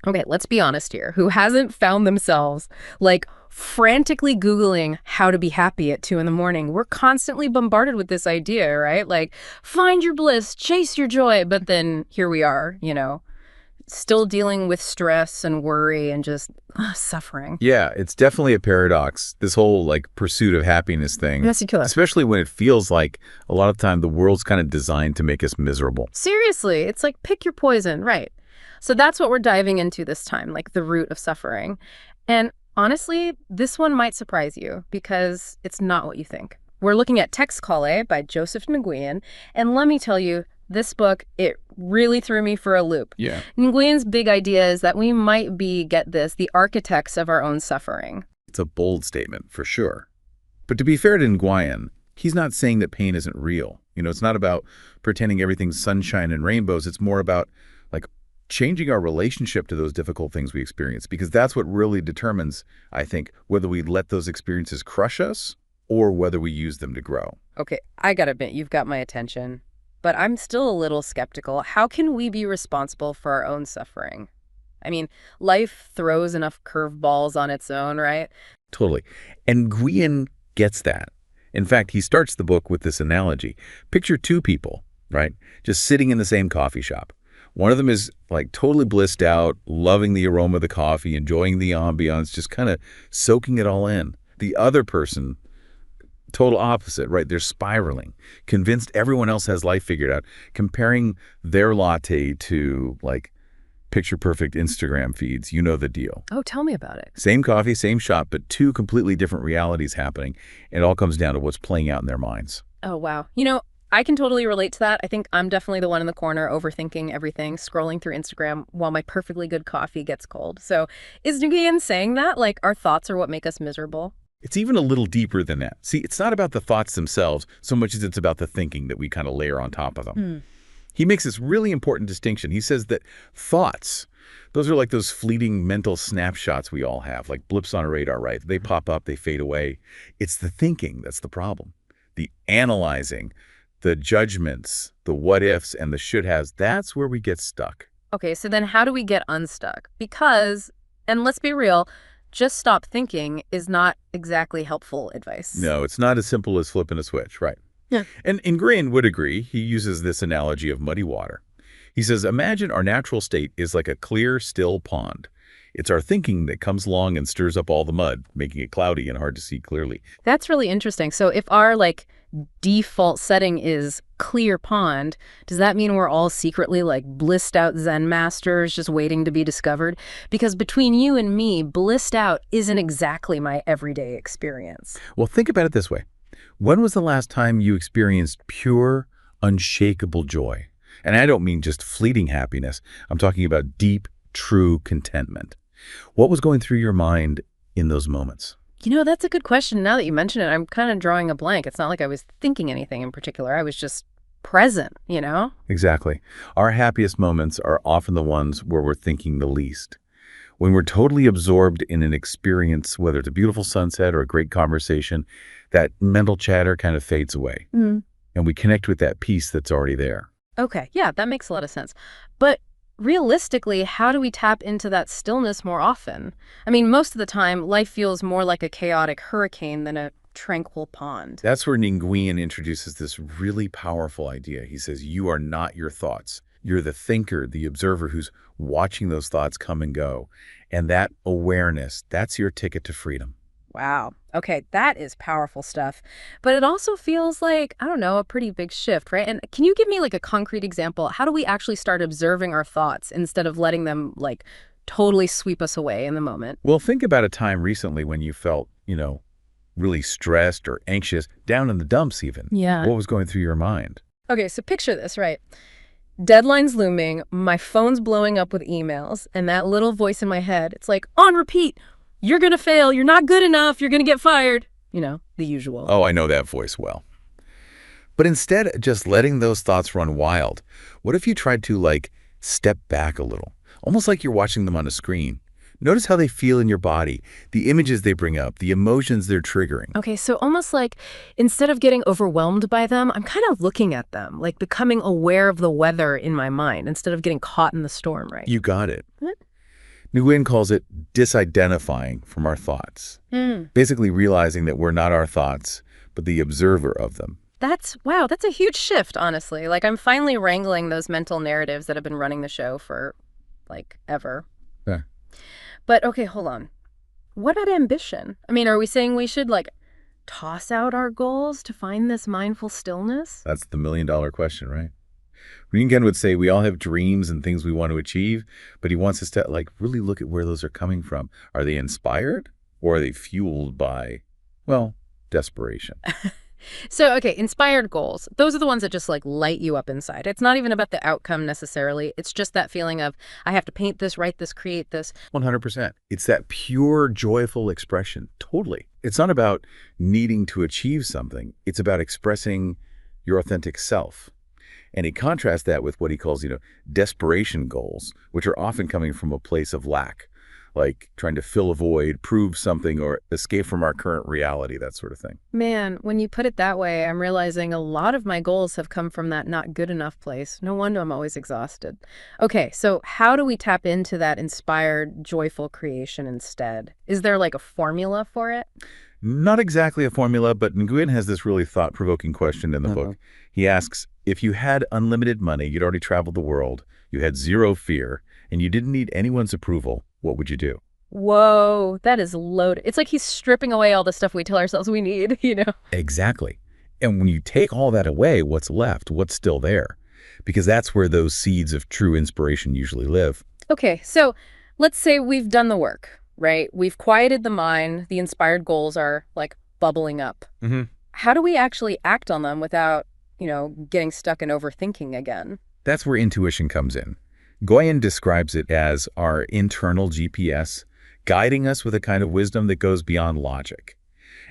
Okay, let's be honest here. Who hasn't found themselves like frantically Googling how to be happy at 2 in the morning? We're constantly bombarded with this idea, right? Like, find your bliss, chase your joy. But then here we are, still dealing with stress and worry and just suffering. Yeah, it's definitely a paradox, this whole like pursuit of happiness thing, Yes, you kill it. especially when it feels like a lot of the time the world's kind of designed to make us miserable. Seriously, it's like pick your poison, right? So that's what we're diving into this time, like the root of suffering. And honestly, this one might surprise you because it's not what you think. We're looking at Text Kale by Joseph Nguyen, and let me tell you, this book, it really threw me for a loop. Yeah. Nguyen's big idea is that we might be, get this, the architects of our own suffering. It's a bold statement, for sure. But to be fair to Nguyen, he's not saying that pain isn't real. It's not about pretending everything's sunshine and rainbows. It's more about, like, changing our relationship to those difficult things we experience, because that's what really determines, I think, whether we let those experiences crush us or whether we use them to grow. Okay, I gotta admit, you've got my attention. But I'm still a little skeptical. How can we be responsible for our own suffering? I mean, life throws enough curveballs on its own, right? Totally. And Nguyen gets that. In fact, he starts the book with this analogy. Picture two people, right, just sitting in the same coffee shop. One of them is like totally blissed out, loving the aroma of the coffee, enjoying the ambiance, just kind of soaking it all in. The other person, total opposite, right? They're spiraling, convinced everyone else has life figured out, comparing their latte to like picture-perfect Instagram feeds. You know the deal. Oh, tell me about it. Same coffee, same shop, but two completely different realities happening. And it all comes down to what's playing out in their minds. Oh, wow. I can totally relate to that. I think I'm definitely the one in the corner overthinking everything, scrolling through Instagram while my perfectly good coffee gets cold. So is Nguyen saying that, like, our thoughts are what make us miserable? It's even a little deeper than that. See, it's not about the thoughts themselves so much as it's about the thinking that we kind of layer on top of them. He makes this really important distinction. He says that thoughts, those are like those fleeting mental snapshots we all have, like blips on a radar, right? They pop up, they fade away. It's the thinking that's the problem. The analyzing, the judgments, the what-ifs, and the should-haves, that's where we get stuck. Okay, so then how do we get unstuck? Because, and let's be real, just stop thinking is not exactly helpful advice. No, it's not as simple as flipping a switch, right? Yeah. And Nguyen would agree. He uses this analogy of muddy water. He says, imagine our natural state is like a clear, still pond. It's our thinking that comes along and stirs up all the mud, making it cloudy and hard to see clearly. That's really interesting. So if our default setting is clear pond, does that mean we're all secretly blissed out Zen masters just waiting to be discovered? Because between you and me, blissed out isn't exactly my everyday experience. Well, think about it this way. When was the last time you experienced pure, unshakable joy? And I don't mean just fleeting happiness. I'm talking about deep, true contentment. What was going through your mind in those moments? That's a good question. Now that you mention it, I'm kind of drawing a blank. It's not like I was thinking anything in particular. I was just present, Exactly. Our happiest moments are often the ones where we're thinking the least. When we're totally absorbed in an experience, whether it's a beautiful sunset or a great conversation, that mental chatter kind of fades away. And we connect with that peace that's already there. Okay, yeah, that makes a lot of sense. But realistically, how do we tap into that stillness more often? I mean, most of the time, life feels more like a chaotic hurricane than a tranquil pond. That's where Nguyen introduces this really powerful idea. He says, you are not your thoughts. You're the thinker, the observer who's watching those thoughts come and go. And that awareness, that's your ticket to freedom. Wow. Okay, that is powerful stuff. But it also feels like, I don't know, a pretty big shift, right? And can you give me a concrete example? How do we actually start observing our thoughts instead of letting them totally sweep us away in the moment? Well, think about a time recently when you felt, really stressed or anxious, down in the dumps even. Yeah. What was going through your mind? Okay, so picture this, right? Deadline's looming, my phone's blowing up with emails, and that little voice in my head, it's on repeat. You're going to fail. You're not good enough. You're going to get fired. The usual. Oh, I know that voice well. But instead of just letting those thoughts run wild, what if you tried to step back a little, almost like you're watching them on a screen? Notice how they feel in your body, the images they bring up, the emotions they're triggering. Okay, so almost instead of getting overwhelmed by them, I'm kind of looking at them, becoming aware of the weather in my mind instead of getting caught in the storm, right? You got it. Nguyen calls it disidentifying from our thoughts, basically realizing that we're not our thoughts, but the observer of them. Wow, that's a huge shift, honestly. Like, I'm finally wrangling those mental narratives that have been running the show for, like, ever. Yeah. But, okay, hold on. What about ambition? I mean, are we saying we should, like, toss out our goals to find this mindful stillness? That's the million-dollar question, right? Nguyen would say we all have dreams and things we want to achieve, but he wants us to like really look at where those are coming from. Are they inspired or are they fueled by, well, desperation? So, okay, inspired goals. Those are the ones that just like light you up inside. It's not even about the outcome necessarily. It's just that feeling of, I have to paint this, write this, create this. 100%. It's that pure, joyful expression. Totally. It's not about needing to achieve something. It's about expressing your authentic self. And he contrasts that with what he calls, desperation goals, which are often coming from a place of lack, like trying to fill a void, prove something, or escape from our current reality, that sort of thing. Man, when you put it that way, I'm realizing a lot of my goals have come from that not good enough place. No wonder I'm always exhausted. Okay, so how do we tap into that inspired, joyful creation instead? Is there like a formula for it? Not exactly a formula, but Nguyen has this really thought-provoking question in the book. He asks, if you had unlimited money, you'd already traveled the world, you had zero fear, and you didn't need anyone's approval, what would you do? Whoa, that is loaded. It's like he's stripping away all the stuff we tell ourselves we need, you know? Exactly. And when you take all that away, what's left? What's still there? Because that's where those seeds of true inspiration usually live. Okay, so let's say we've done the work, right? We've quieted the mind. The inspired goals are like bubbling up. How do we actually act on them without, getting stuck in overthinking again? That's where intuition comes in. Nguyen describes it as our internal GPS, guiding us with a kind of wisdom that goes beyond logic.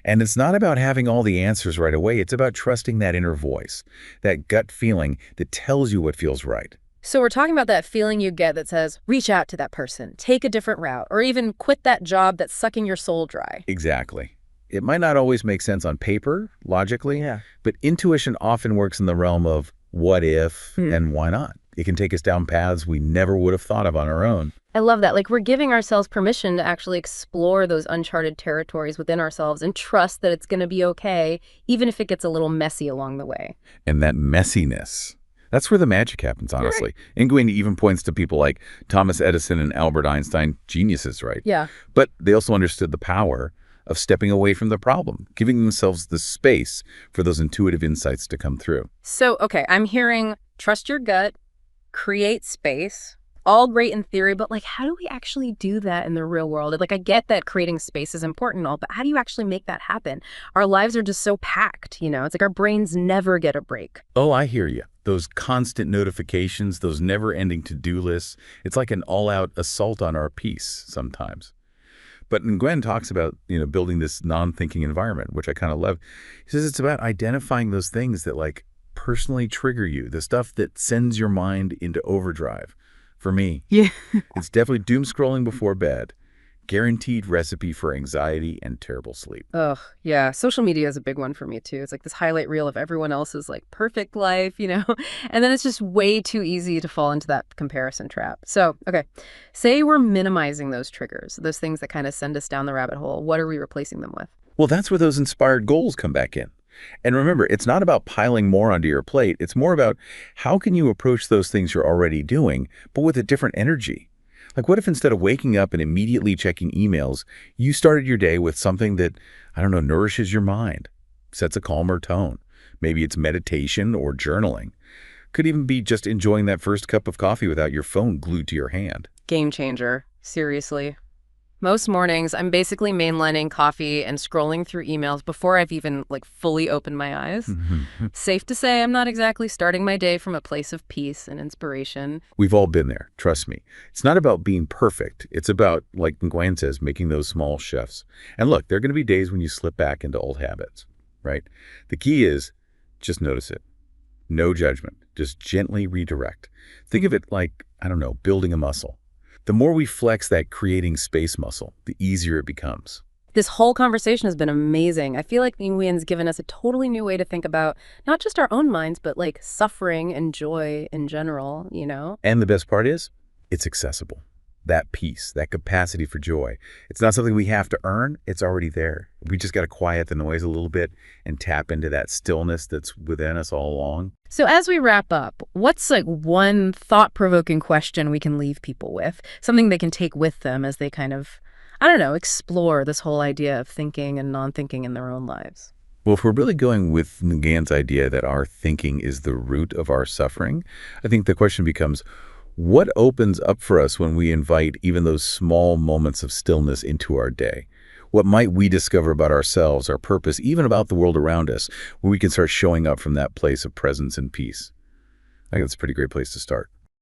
And it's not about having all the answers right away. It's about trusting that inner voice, that gut feeling that tells you what feels right. So we're talking about that feeling you get that says, reach out to that person, take a different route, or even quit that job that's sucking your soul dry. Exactly. It might not always make sense on paper, logically, but intuition often works in the realm of what if and why not. It can take us down paths we never would have thought of on our own. I love that. Like, we're giving ourselves permission to actually explore those uncharted territories within ourselves and trust that it's going to be okay, even if it gets a little messy along the way. And that messiness, that's where the magic happens, honestly. Nguyen even points to people like Thomas Edison and Albert Einstein, geniuses, right? Yeah. But they also understood the power of stepping away from the problem, giving themselves the space for those intuitive insights to come through. So, okay, I'm hearing trust your gut, create space, all great in theory, but like, how do we actually do that in the real world? Like, I get that creating space is important and all, but how do you actually make that happen? Our lives are just so packed, It's like our brains never get a break. Oh, I hear you. Those constant notifications, those never-ending to-do lists, it's like an all-out assault on our peace sometimes. But Nguyen talks about, building this non-thinking environment, which I kind of love. He says it's about identifying those things that like personally trigger you, the stuff that sends your mind into overdrive. For me, it's definitely doom scrolling before bed, guaranteed recipe for anxiety and terrible sleep. Ugh, yeah. Social media is a big one for me, too. It's like this highlight reel of everyone else's, like, perfect life, And then it's just way too easy to fall into that comparison trap. So, okay, say we're minimizing those triggers, those things that kind of send us down the rabbit hole. What are we replacing them with? Well, that's where those inspired goals come back in. And remember, it's not about piling more onto your plate. It's more about how can you approach those things you're already doing, but with a different energy. Like, what if instead of waking up and immediately checking emails, you started your day with something that, nourishes your mind, sets a calmer tone? Maybe it's meditation or journaling. Could even be just enjoying that first cup of coffee without your phone glued to your hand. Game changer. Seriously. Most mornings, I'm basically mainlining coffee and scrolling through emails before I've even, fully opened my eyes. Safe to say I'm not exactly starting my day from a place of peace and inspiration. We've all been there, trust me. It's not about being perfect. It's about, like Nguyen says, making those small shifts. And look, there are going to be days when you slip back into old habits, right? The key is just notice it. No judgment. Just gently redirect. Think of it like, building a muscle. The more we flex that creating space muscle, the easier it becomes. This whole conversation has been amazing. I feel like Nguyen's given us a totally new way to think about not just our own minds, but suffering and joy in general, And the best part is, it's accessible. that peace, that capacity for joy. It's not something we have to earn. It's already there. We just got to quiet the noise a little bit and tap into that stillness that's within us all along. So as we wrap up, what's like one thought-provoking question we can leave people with? Something they can take with them as they kind of, I don't know, explore this whole idea of thinking and non-thinking in their own lives. Well, if we're really going with Nguyen's idea that our thinking is the root of our suffering, I think the question becomes, what opens up for us when we invite even those small moments of stillness into our day? What might we discover about ourselves, our purpose, even about the world around us, where we can start showing up from that place of presence and peace? I think that's a pretty great place to start.